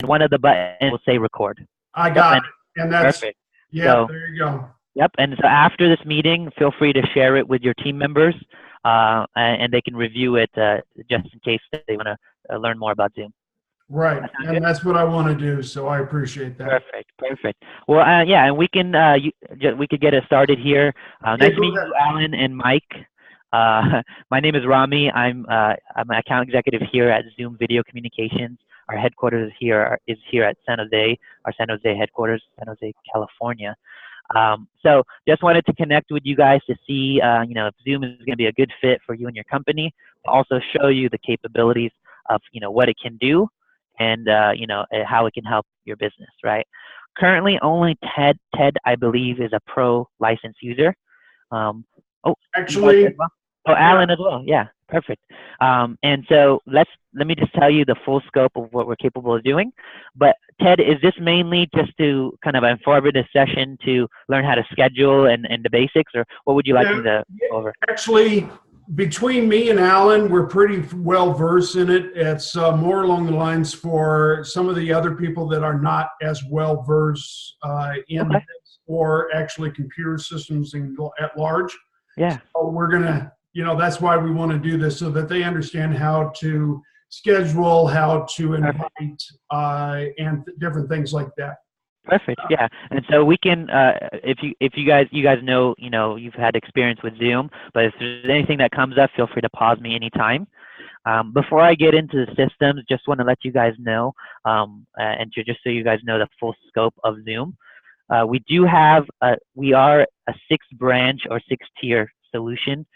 one of the buttons will say record. I Yep, got and it. And that's, perfect. yeah, So, there you go. yep, and so after this meeting, feel free to share it with your team members, and they can review it just in case they want to learn more about Zoom. Right. That sound And good? that's what I want to do. So I appreciate that. Perfect, perfect. Well, yeah, and we can we could get it started here. Yeah, Nice go meeting ahead. you, Alan and Mike. My name is Rami. I'm an account executive here at Zoom Video Communications. Our headquarters is here at San Jose, our San Jose headquarters, San Jose, California. So just wanted to connect with you guys to see, if Zoom is going to be a good fit for you and your company. Also show you the capabilities of, what it can do, and how it can help your business. Right. Currently, only Ted, I believe, is a pro licensed user. Um, oh, you guys as Actually, well? Oh, yeah, Alan as well. Yeah, perfect. And so let me just tell you the full scope of what we're capable of doing. But Ted, is this mainly just to kind of inform this session to learn how to schedule and the basics, or what would you like no, me to go over? actually, between me and Alan, we're pretty well versed in it. It's more along the lines for some of the other people that are not as well versed in Okay. this, or actually computer systems at large. Yeah. So we're gonna, that's why we want to do this, so that they understand how to schedule, how to Perfect. invite, and different things like that. Perfect. Yeah. And so we can, if you guys know, you've had experience with Zoom, but if there's anything that comes up, feel free to pause me anytime. Before I get into the systems, just want to let you guys know, just so you guys know the full scope of Zoom. We are a 6-branch or 6-tier solution,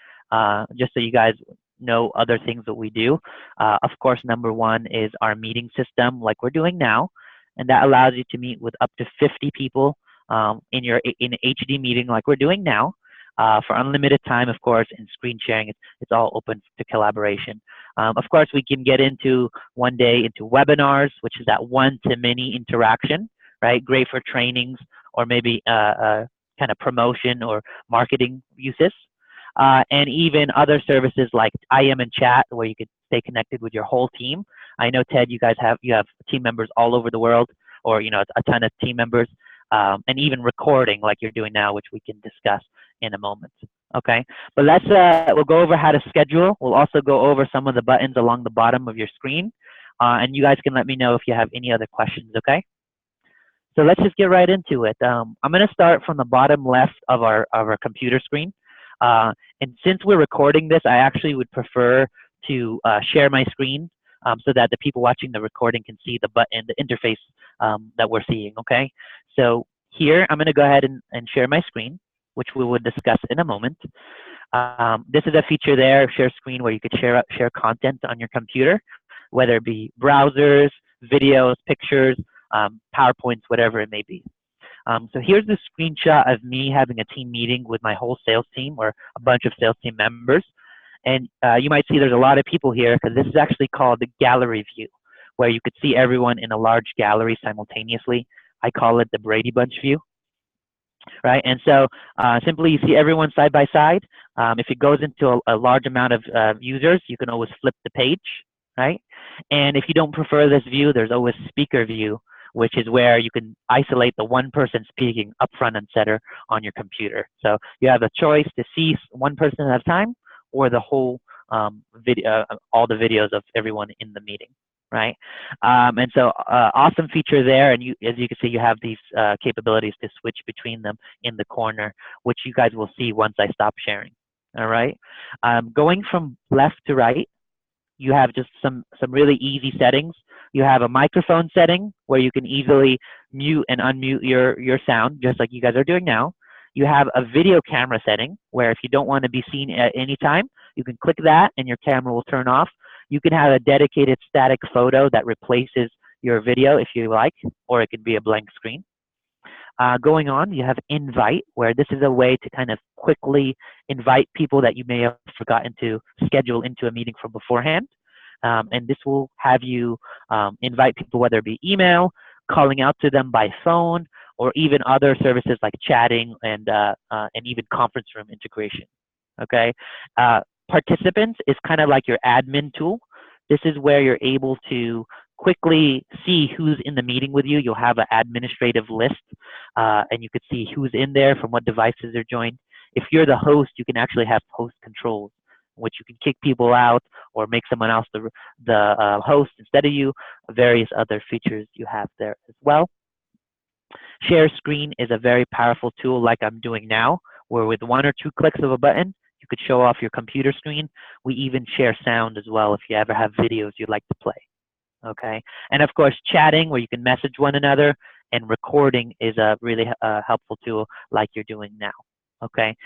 just so you guys know other things that we do. Of course, number one is our meeting system, like we're doing now, and that allows you to meet with up to 50 people in an HD meeting, like we're doing now, for unlimited time, of course, and screen sharing. It's all open to collaboration. Of course, we can get into one day into webinars, which is that one-to-many interaction, right? Great for trainings or maybe kind of promotion or marketing uses. And even other services like IM and chat, where you could stay connected with your whole team. I know, Ted, you have team members all over the world, or a ton of team members, and even recording like you're doing now, which we can discuss in a moment. Okay, but we'll go over how to schedule. We'll also go over some of the buttons along the bottom of your screen, and you guys can let me know if you have any other questions. Okay. So let's just get right into it. I'm going to start from the bottom left of our computer screen. And since we're recording this, I actually would prefer to share my screen so that the people watching the recording can see the button, the interface that we're seeing, okay? So here, I'm going to go ahead and share my screen, which we will discuss in a moment. This is a feature there, share screen, where you could share content on your computer, whether it be browsers, videos, pictures, PowerPoints, whatever it may be. So here's the screenshot of me having a team meeting with my whole sales team, or a bunch of sales team members. And you might see there's a lot of people here, because this is actually called the gallery view, where you could see everyone in a large gallery simultaneously. I call it the Brady Bunch view, right? And so simply you see everyone side by side. If it goes into a large amount of users, you can always flip the page, right? And if you don't prefer this view, there's always speaker view, which is where you can isolate the one person speaking up front and center on your computer. So you have a choice to see one person at a time, or the whole video, all the videos of everyone in the meeting, right? And so awesome feature there. And as you can see, you have these capabilities to switch between them in the corner, which you guys will see once I stop sharing. All right. Going from left to right, you have just some really easy settings. You have a microphone setting where you can easily mute and unmute your sound, just like you guys are doing now. You have a video camera setting where if you don't want to be seen at any time, you can click that and your camera will turn off. You can have a dedicated static photo that replaces your video if you like, or it could be a blank screen. Going on, you have invite, where this is a way to kind of quickly invite people that you may have forgotten to schedule into a meeting from beforehand. And this will have you invite people, whether it be email, calling out to them by phone, or even other services like chatting and even conference room integration. Okay, participants is kind of like your admin tool. This is where you're able to quickly see who's in the meeting with you. You'll have an administrative list, and you could see who's in there, from what devices they're joined. If you're the host, you can actually have host controls, which you can kick people out or make someone else the host instead of you. Various other features you have there as well. Share screen is a very powerful tool, like I'm doing now, where with 1 or 2 clicks of a button, you could show off your computer screen. We even share sound as well if you ever have videos you'd like to play. Okay, and of course, chatting, where you can message one another, and recording is a really helpful tool, like you're doing now. Okay,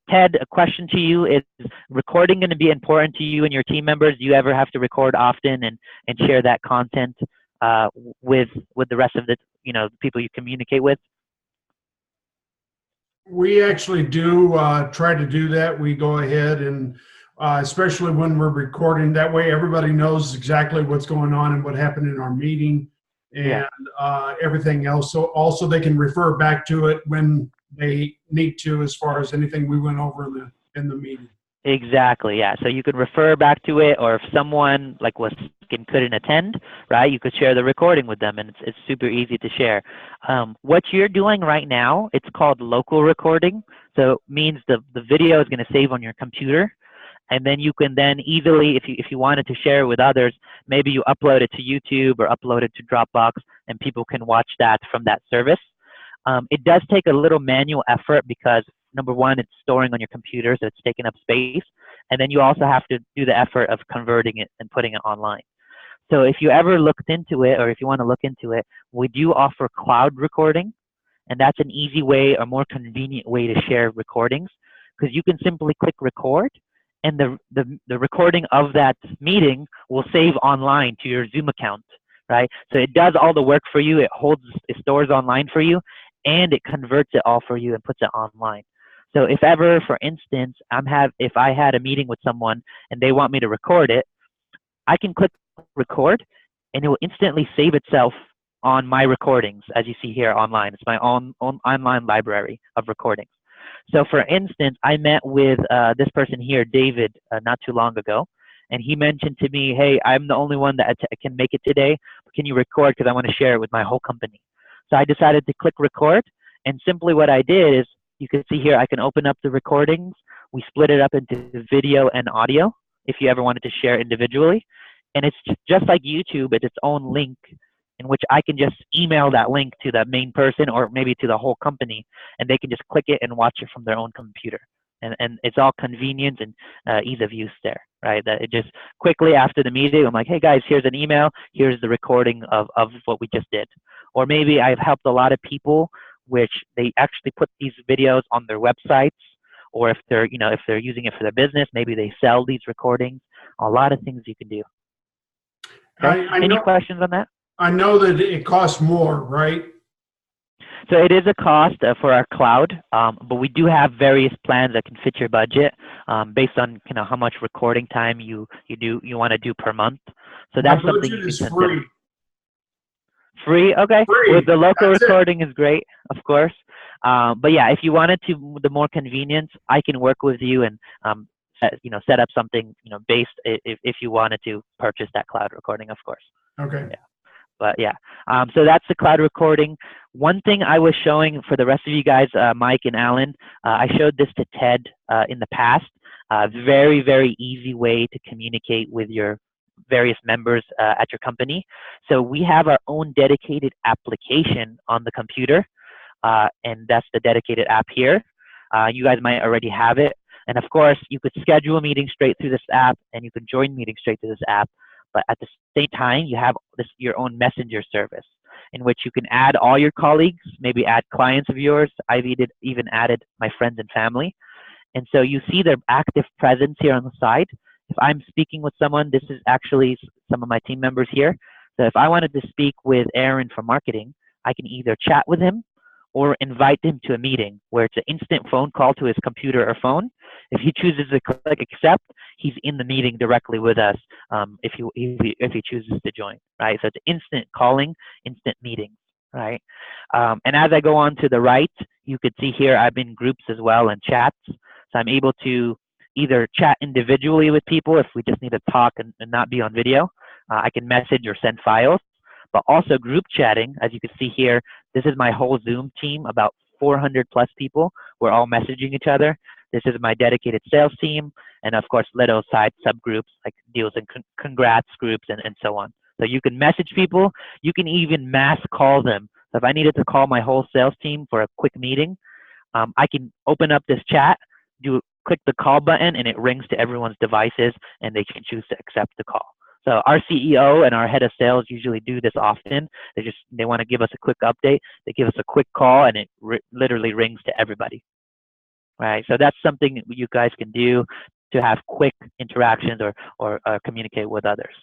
Ted, a question to you: is recording going to be important to you and your team members? Do you ever have to record often and share that content with the rest of the people you communicate with? We actually do try to do that. We go ahead and especially when we're recording, that way everybody knows exactly what's going on and what happened in our meeting and everything else. So also they can refer back to it when they need to, as far as anything we went over in the meeting. Exactly, yeah. So you could refer back to it, or if someone like was sick and couldn't attend, right, you could share the recording with them, and it's super easy to share. What you're doing right now, it's called local recording. So it means the video is going to save on your computer, and then you can then easily, if you wanted to share it with others, maybe you upload it to YouTube or upload it to Dropbox, and people can watch that from that service. It does take a little manual effort because, number one, it's storing on your computer, so it's taking up space. And then you also have to do the effort of converting it and putting it online. So if you ever looked into it, or if you want to look into it, we do offer cloud recording. And that's an easy way, or more convenient way to share recordings, because you can simply click record, and the recording of that meeting will save online to your Zoom account, right? So it does all the work for you. It stores online for you, and it converts it all for you and puts it online. So if ever, for instance, if I had a meeting with someone and they want me to record it, I can click record, and it will instantly save itself on my recordings, as you see here online. It's my own online library of recordings. So for instance, I met with this person here, David, not too long ago, and he mentioned to me, hey, I'm the only one that can make it today. Can you record, because I want to share it with my whole company? So I decided to click record, and simply what I did is, you can see here, I can open up the recordings. We split it up into video and audio if you ever wanted to share individually. And it's just like YouTube, it's its own link in which I can just email that link to the main person, or maybe to the whole company, and they can just click it and watch it from their own computer. And it's all convenience and ease of use there, right? That it just quickly after the meeting, I'm like, hey guys, here's an email, here's the recording of what we just did. Or maybe I've helped a lot of people which they actually put these videos on their websites, or if they're using it for their business, maybe they sell these recordings. A lot of things you can do. Okay? Any questions on that? I know that it costs more, right? So it is a cost for our cloud, but we do have various plans that can fit your budget based on how much recording time you want to do per month. So that's something you can consider. Free, okay. Free. With the local recording is great, of course. But yeah, if you wanted to, the more convenience, I can work with you and set up something based if you wanted to purchase that cloud recording, of course. Okay. Yeah. But yeah, so that's the cloud recording. One thing I was showing for the rest of you guys, Mike and Alan, I showed this to Ted in the past. Very, very easy way to communicate with your various members at your company. So we have our own dedicated application on the computer, and that's the dedicated app here. You guys might already have it. And of course, you could schedule a meeting straight through this app, and you can join meetings straight through this app. But at the same time, you have your own messenger service in which you can add all your colleagues, maybe add clients of yours. I've even added my friends and family. And so you see their active presence here on the side. If I'm speaking with someone, this is actually some of my team members here. So if I wanted to speak with Aaron from marketing, I can either chat with him or invite him to a meeting where it's an instant phone call to his computer or phone. If he chooses to click accept, he's in the meeting directly with us if he chooses to join, right? So it's instant calling, instant meetings, right? And as I go on to the right, you could see here I'm in groups as well and chats. So I'm able to either chat individually with people if we just need to talk and not be on video, I can message or send files, but also group chatting. As you can see here, this is my whole Zoom team, about 400 plus people. We're all messaging each other. This is my dedicated sales team, and of course, little side subgroups like deals and congrats groups and so on. So you can message people. You can even mass call them. So if I needed to call my whole sales team for a quick meeting, I can open up this chat, click the call button, and it rings to everyone's devices, and they can choose to accept the call. So our CEO and our head of sales usually do this often. They want to give us a quick update. They give us a quick call, and it literally rings to everybody. Right. So that's something you guys can do to have quick interactions or communicate with others.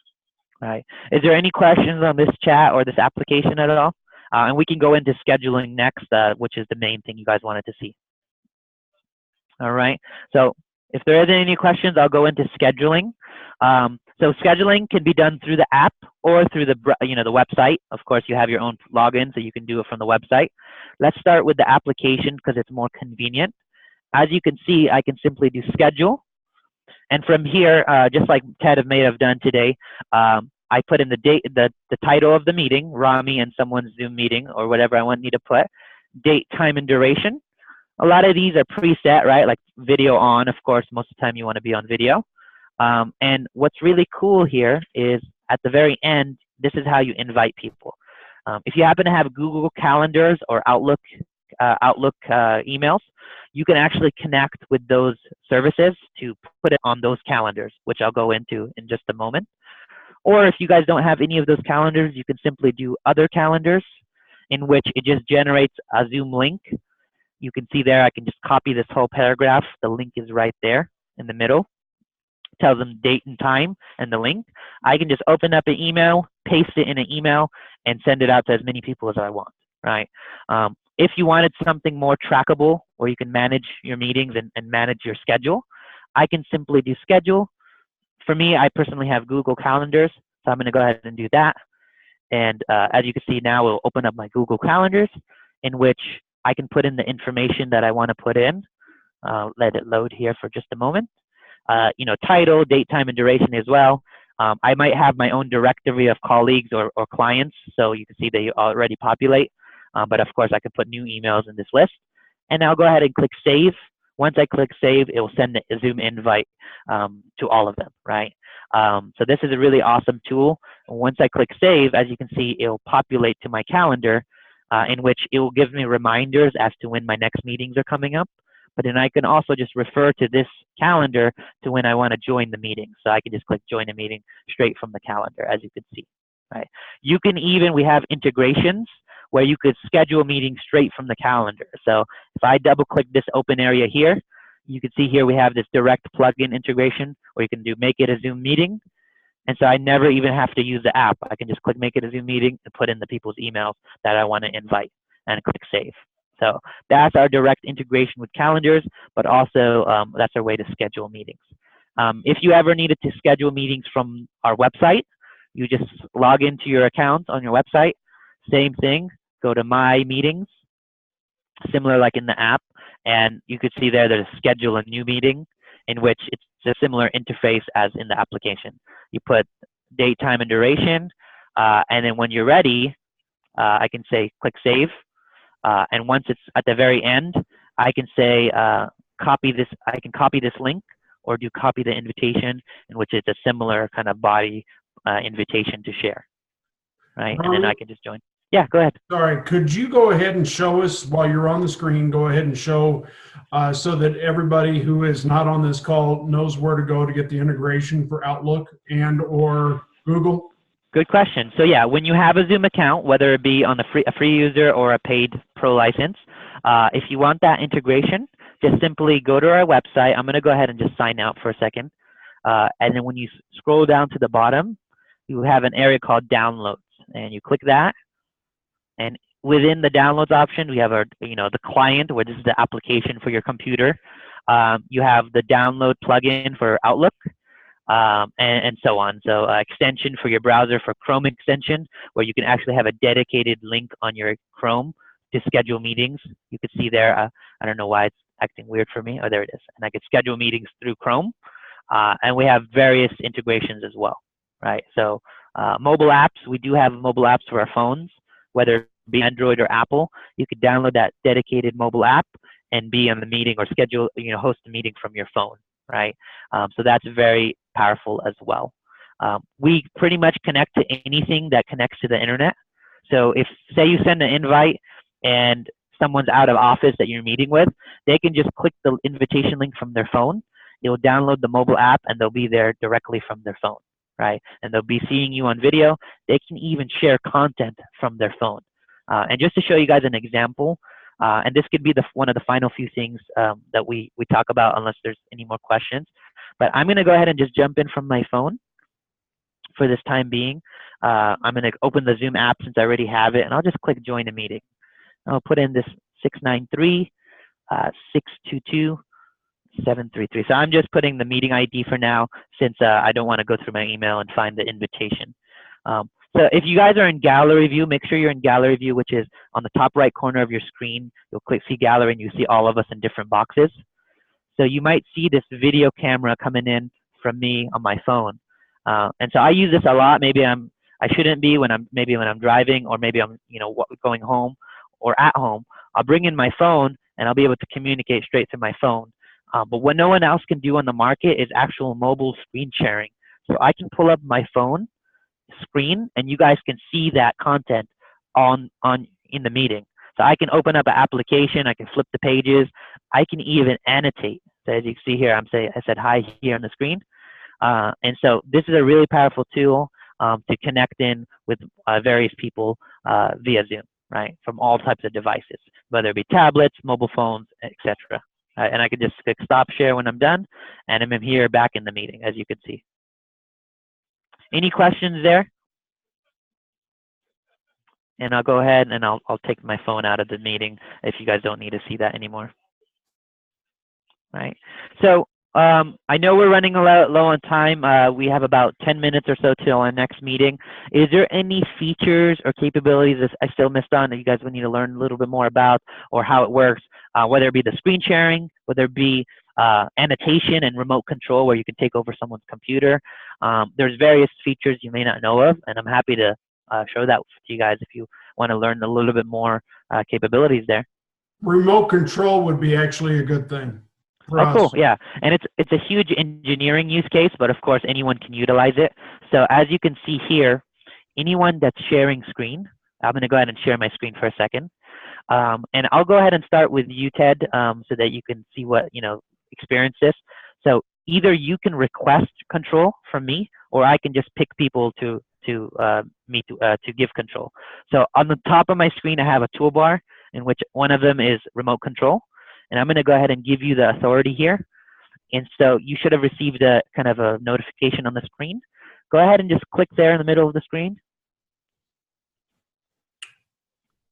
Right. Is there any questions on this chat or this application at all? And we can go into scheduling next, which is the main thing you guys wanted to see. All right. So if there isn't any questions, I'll go into scheduling. So scheduling can be done through the app or through the website. Of course, you have your own login, so you can do it from the website. Let's start with the application because it's more convenient. As you can see, I can simply do schedule. And from here, just like Ted may have done today, I put in the date, the title of the meeting, Rami and someone's Zoom meeting, or whatever I want me to put, date, time, and duration. A lot of these are preset, right? Like video on, of course, most of the time you want to be on video. And what's really cool here is at the very end, this is how you invite people. If you happen to have Google Calendars or Outlook emails, you can actually connect with those services to put it on those calendars, which I'll go into in just a moment. Or if you guys don't have any of those calendars, you can simply do other calendars in which it just generates a Zoom link. You can see there, I can just copy this whole paragraph. The link is right there in the middle. It tells them date and time and the link. I can just open up an email, paste it in an email, and send it out to as many people as I want, right? If you wanted something more trackable where you can manage your meetings and manage your schedule, I can simply do schedule. For me, I personally have Google Calendars, so I'm going to go ahead and do that. And as you can see now, we'll open up my Google Calendars in which I can put in the information that I want to put in. Let it load here for just a moment. Title, date, time, and duration as well. I might have my own directory of colleagues or clients, so you can see they already populate. But of course, I can put new emails in this list. And I'll go ahead and click Save. Once I click Save, it will send a Zoom invite to all of them, right? So this is a really awesome tool. Once I click Save, as you can see, it will populate to my calendar in which it will give me reminders as to when my next meetings are coming up. But then I can also just refer to this calendar to when I want to join the meeting. So I can just click Join a Meeting straight from the calendar, as you can see, right? You can even, we have integrations where you could schedule meetings straight from the calendar. So if I double click this open area here, you can see here we have this direct plugin integration where you can do make it a Zoom meeting. And so I never even have to use the app. I can just click make it a Zoom meeting and put in the people's emails that I want to invite and click save. So that's our direct integration with calendars, but also that's our way to schedule meetings. If you ever needed to schedule meetings from our website, you just log into your account on your website, same thing, go to My Meetings, similar like in the app, and you could see there's schedule a new meeting in which it's a similar interface as in the application. You put date, time, and duration, and then when you're ready, I can say click save, and once it's at the very end, I can say copy this. I can copy this link or do copy the invitation, in which it's a similar kind of body invitation to share, right? And then I can just join. Yeah, go ahead. Sorry, could you go ahead and show us while you're on the screen, go ahead and show so that everybody who is not on this call knows where to go to get the integration for Outlook and or Google? Good question. So yeah, when you have a Zoom account, whether it be on a free user or a paid pro license, if you want that integration, just simply go to our website. I'm going to go ahead and just sign out for a second. And then when you scroll down to the bottom, you have an area called downloads, and you click that. And within the downloads option, we have our, the client, which is the application for your computer. You have the download plugin for Outlook, and so on. So extension for your browser for Chrome extension, where you can actually have a dedicated link on your Chrome to schedule meetings. You can see there, I don't know why it's acting weird for me. Oh, there it is. And I can schedule meetings through Chrome. And we have various integrations as well, right? So Mobile apps, we do have mobile apps for our phones, whether it be Android or Apple. You could download that dedicated mobile app and be on the meeting or schedule, host a meeting from your phone, right? So that's very powerful as well. We pretty much connect to anything that connects to the internet. So if, say you send an invite and someone's out of office that you're meeting with, they can just click the invitation link from their phone. It'll download the mobile app and they'll be there directly from their phone, right? And they'll be seeing you on video. They can even share content from their phone. And just to show you guys an example, and this could be one of the final few things that we talk about unless there's any more questions. But I'm going to go ahead and just jump in from my phone for this time being. I'm going to open the Zoom app since I already have it, and I'll just click join a meeting. I'll put in this 693-622-733. So I'm just putting the meeting ID for now since I don't want to go through my email and find the invitation. So if you guys are in gallery view, make sure you're in gallery view, which is on the top right corner of your screen. You'll click see gallery and you see all of us in different boxes. So you might see this video camera coming in from me on my phone. And so I use this a lot. Maybe I shouldn't be when I'm driving, or maybe I'm going home or at home. I'll bring in my phone and I'll be able to communicate straight through my phone. But what no one else can do on the market is actual mobile screen sharing. So I can pull up my phone screen and you guys can see that content in the meeting. So I can open up an application, I can flip the pages, I can even annotate. So as you can see here, I said hi here on the screen. And so this is a really powerful tool to connect in with various people via Zoom, right? From all types of devices, whether it be tablets, mobile phones, etc. And I can just click stop share when I'm done, and I'm here back in the meeting, as you can see. Any questions there? And I'll go ahead and I'll take my phone out of the meeting if you guys don't need to see that anymore. Right. So I know we're running a low on time. We have about 10 minutes or so till our next meeting. Is there any features or capabilities that I still missed on that you guys would need to learn a little bit more about, or how it works, whether it be the screen sharing, whether it be annotation and remote control where you can take over someone's computer? There's various features you may not know of, and I'm happy to show that to you guys if you want to learn a little bit more capabilities there. Remote control would be actually a good thing. Oh, cool. Yeah. And it's a huge engineering use case, but of course anyone can utilize it. So as you can see here, anyone that's sharing screen, I'm going to go ahead and share my screen for a second. And I'll go ahead and start with you, Ted, so that you can see what, experience this. So either you can request control from me, or I can just pick people to give control. So on the top of my screen, I have a toolbar in which one of them is remote control. And I'm going to go ahead and give you the authority here. And so you should have received a kind of a notification on the screen. Go ahead and just click there in the middle of the screen.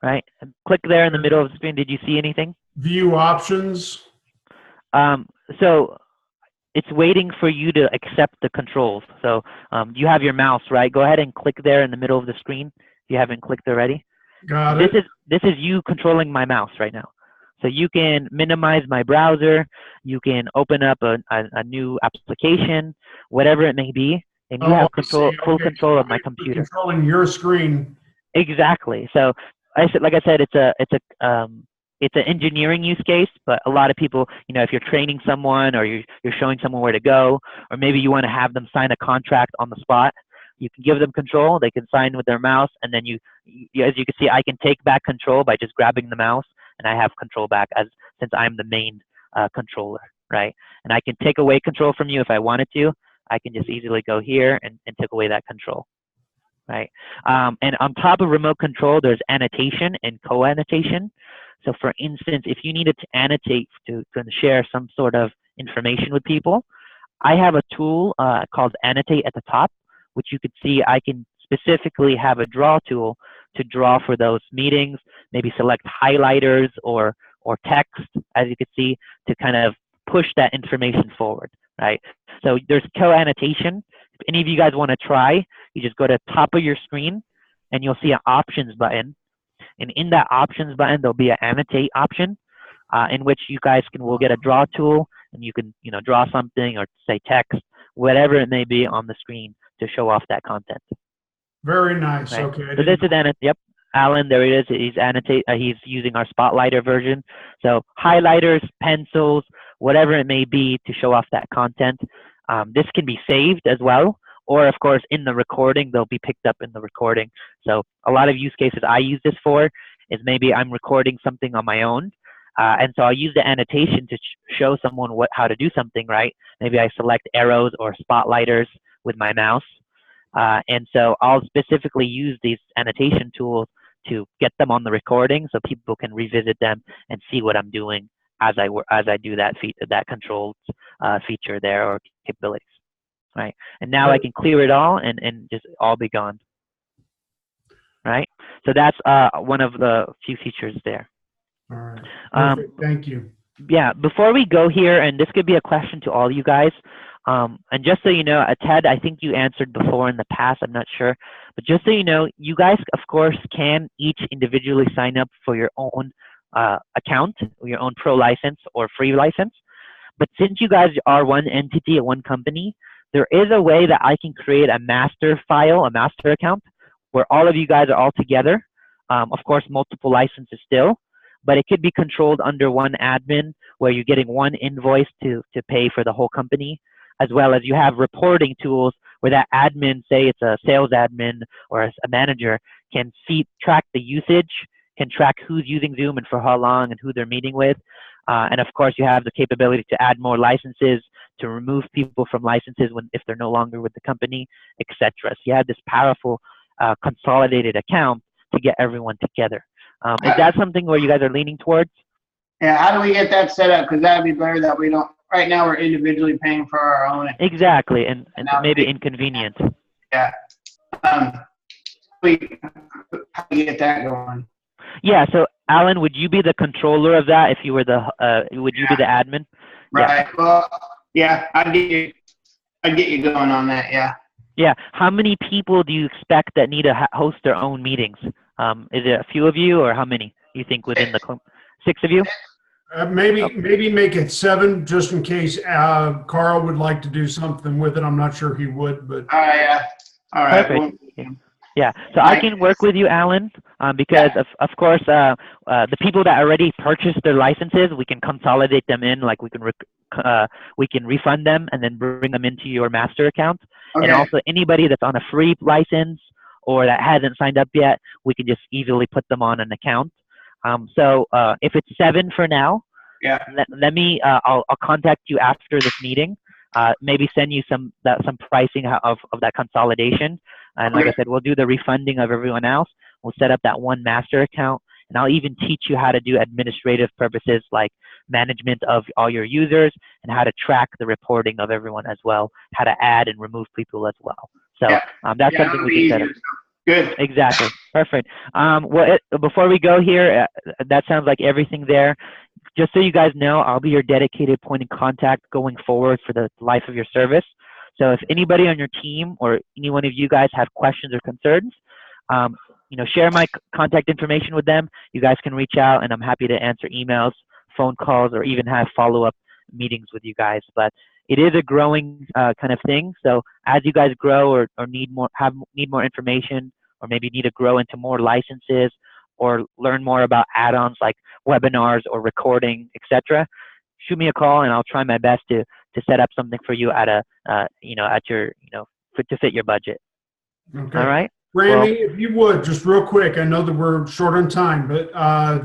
Right? And click there in the middle of the screen. Did you see anything? View options. So it's waiting for you to accept the controls. So you have your mouse, right? Go ahead and click there in the middle of the screen if you haven't clicked already. Got it. This is you controlling my mouse right now. So you can minimize my browser, you can open up a new application, whatever it may be, and you have full control of my computer. Controlling your screen. Exactly. So like I said, it's an engineering use case, but a lot of people, if you're training someone or you're showing someone where to go, or maybe you want to have them sign a contract on the spot, you can give them control. They can sign with their mouse, and then as you can see, I can take back control by just grabbing the mouse. And I have control back since I'm the main controller, right? And I can take away control from you if I wanted to. I can just easily go here and take away that control, right? And on top of remote control, there's annotation and co-annotation. So for instance, if you needed to annotate to share some sort of information with people, I have a tool called Annotate at the top, which you could see I can specifically have a draw tool to draw for those meetings, maybe select highlighters or text, as you can see, to kind of push that information forward, right? So there's co-annotation. If any of you guys want to try, you just go to the top of your screen and you'll see an options button. And in that options button, there'll be an annotate option in which you guys will get a draw tool and you can, draw something or say text, whatever it may be on the screen to show off that content. Very nice. Right. Okay. I So this didn't is yep, Alan, there it is. He's using our Spotlighter version. So highlighters, pencils, whatever it may be to show off that content. This can be saved as well, or of course in the recording, they'll be picked up in the recording. So a lot of use cases I use this for is maybe I'm recording something on my own. And so I'll use the annotation to show someone how to do something, right? Maybe I select arrows or spotlighters with my mouse. And so I'll specifically use these annotation tools to get them on the recording so people can revisit them and see what I'm doing as I do that controlled feature there or capabilities, right? And now I can clear it all and just all be gone, right? So that's one of the few features there. All right. Perfect. Thank you. Yeah, before we go here, and this could be a question to all you guys, and just so you know, Ted, I think you answered before in the past, I'm not sure, but just so you know, you guys, of course, can each individually sign up for your own account, your own pro license or free license. But since you guys are one entity, one company, there is a way that I can create a master file, a master account, where all of you guys are all together. Of course, multiple licenses still, but it could be controlled under one admin where you're getting one invoice to pay for the whole company, as well as you have reporting tools where that admin, say it's a sales admin or a manager, can track the usage, can track who's using Zoom and for how long and who they're meeting with. And of course, you have the capability to add more licenses, to remove people from licenses if they're no longer with the company, etc. So you have this powerful consolidated account to get everyone together. Is that something where you guys are leaning towards? Yeah, how do we get that set up? Because that'd be better that we don't. Right now, we're individually paying for our own. Exactly, and maybe inconvenient. Yeah. How do we get that going? Yeah. So, Alan, would you be the controller of that if you were would you be the admin? Right. Yeah. Well, yeah, I'd get you going on that. Yeah. Yeah. How many people do you expect that need to host their own meetings? Is it a few of you, or how many you think within the 6 of you? Maybe make it 7 just in case Carl would like to do something with it. I'm not sure he would, but. Yeah. All right. Perfect. Yeah. So I can work with you, Alan, because of course the people that already purchased their licenses, we can consolidate them in. Like we can refund them and then bring them into your master account. Okay. And also anybody that's on a free license or that hasn't signed up yet, we can just easily put them on an account. So if it's 7 for now, let me. I'll contact you after this meeting. Maybe send you some pricing of that consolidation. And like I said, we'll do the refunding of everyone else. We'll set up that one master account, and I'll even teach you how to do administrative purposes like management of all your users and how to track the reporting of everyone as well, how to add and remove people as well. So that's something we can set up. Good. Exactly. Perfect. Well, before we go here, that sounds like everything there. Just so you guys know, I'll be your dedicated point of contact going forward for the life of your service. So if anybody on your team or any one of you guys have questions or concerns, share my contact information with them. You guys can reach out, and I'm happy to answer emails, phone calls, or even have follow-up meetings with you guys. But it is a growing kind of thing. So as you guys grow or need more information, or maybe need to grow into more licenses or learn more about add-ons like webinars or recording, etc., shoot me a call and I'll try my best to set up something for you at to fit your budget. Okay. All right. Randy, if you would, just real quick, I know that we're short on time, but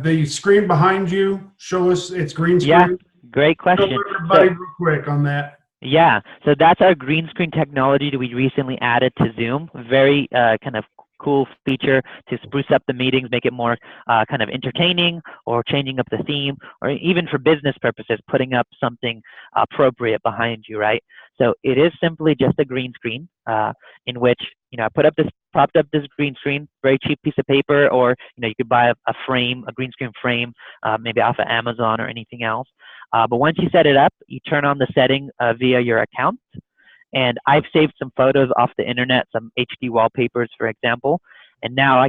the screen behind you, show us its green screen. Yeah, great question. Show everybody real quick on that. Yeah, so that's our green screen technology that we recently added to Zoom. Very kind of cool feature to spruce up the meetings, make it more kind of entertaining, or changing up the theme, or even for business purposes, putting up something appropriate behind you, right? So it is simply just a green screen in which, I propped up this green screen, very cheap piece of paper, or, you could buy a green screen frame, maybe off of Amazon or anything else. But once you set it up, you turn on the setting via your account. And I've saved some photos off the internet, some HD wallpapers, for example. And now I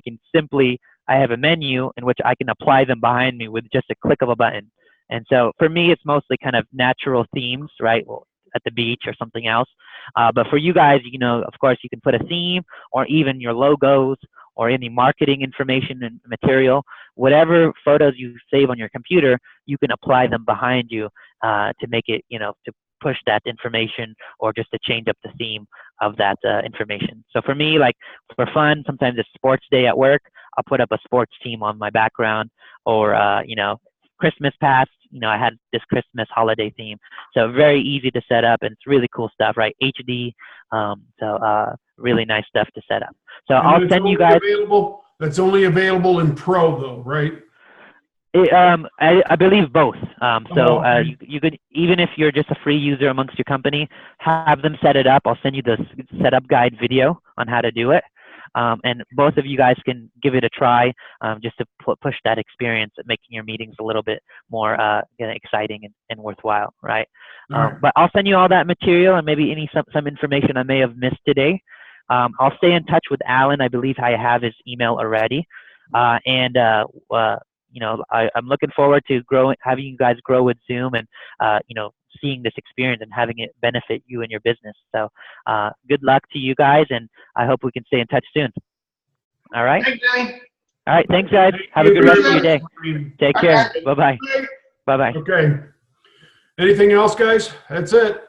have a menu in which I can apply them behind me with just a click of a button. And so for me, it's mostly kind of natural themes, right? Well, at the beach or something else. But for you guys, you know, of course, you can put a theme or even your logos or any marketing information and material. Whatever photos you save on your computer, you can apply them behind you to make it, you know, to push that information or just to change up the theme of that information. So for me, like for fun, sometimes it's sports day at work, I'll put up a sports team on my background, or you know, Christmas past, you know, I had this Christmas holiday theme. So very easy to set up, and it's really cool stuff, right? HD, really nice stuff to set up. So And I'll it's send you only guys. That's only available in Pro though, right? I believe both. Okay. You could, even if you're just a free user amongst your company, have them set it up. I'll send you the setup guide video on how to do it. And both of you guys can give it a try, just to push that experience of making your meetings a little bit more exciting and worthwhile, right? All right. But I'll send you all that material and maybe some information I may have missed today. I'll stay in touch with Alan. I believe I have his email already. You know, I'm looking forward to having you guys grow with Zoom, and you know, seeing this experience and having it benefit you and your business. So good luck to you guys, and I hope we can stay in touch soon. All right. Thanks, Billy. All right. Thanks, guys. Have a good rest of your day. Take care. Okay. Bye-bye. Bye-bye. Okay. Anything else, guys? That's it.